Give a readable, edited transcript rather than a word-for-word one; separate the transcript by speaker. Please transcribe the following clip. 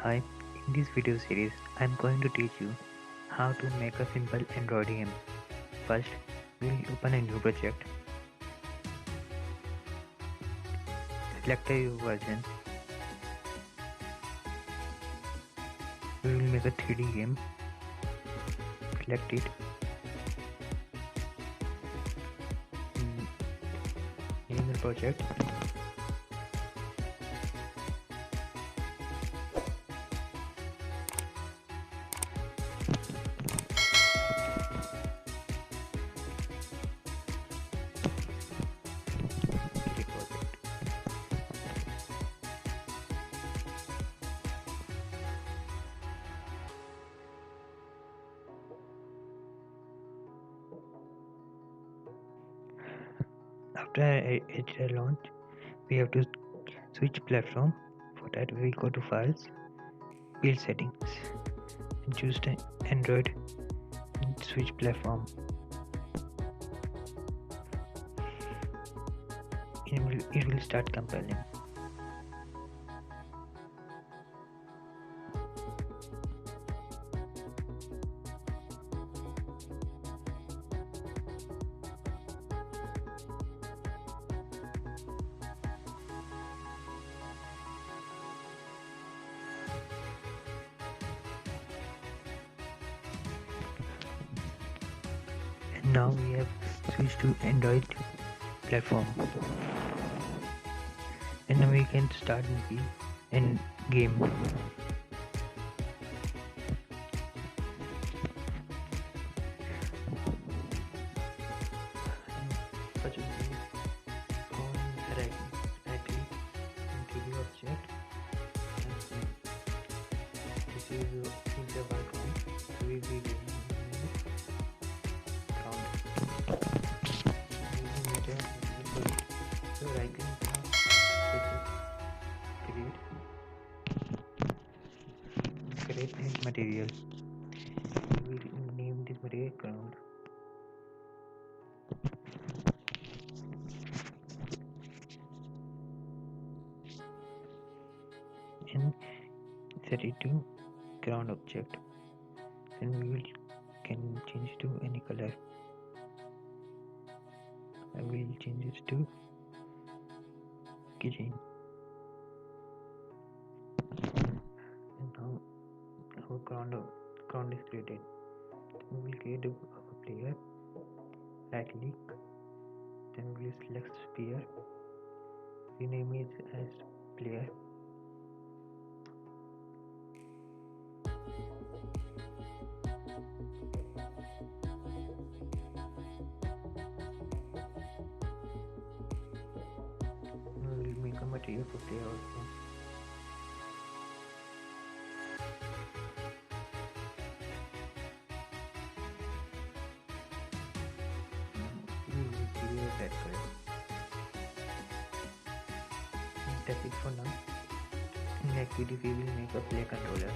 Speaker 1: Hi, in this video series, I am going to teach you how to make a simple Android game. First, we will open a new project, select a version, we will make a 3D game, select it, name the project, create project. After it launch, we have to switch platform. For that, we will go to Files, Build Settings, and choose the Android and switch platform. It will start compiling. And now we have switched to Android platform. And now we can start making a game. First we go on right click and 3D object. This is the background. So we will so right click create material. We will name this material ground. And set it to ground object. And we can change to any color. I will change it to green. And now our ground is created. We will create a player. Right click. Then we will select sphere. Rename it as player. We will make a material for player also. We will create that color. That's it for now. In next video we will make a play controller.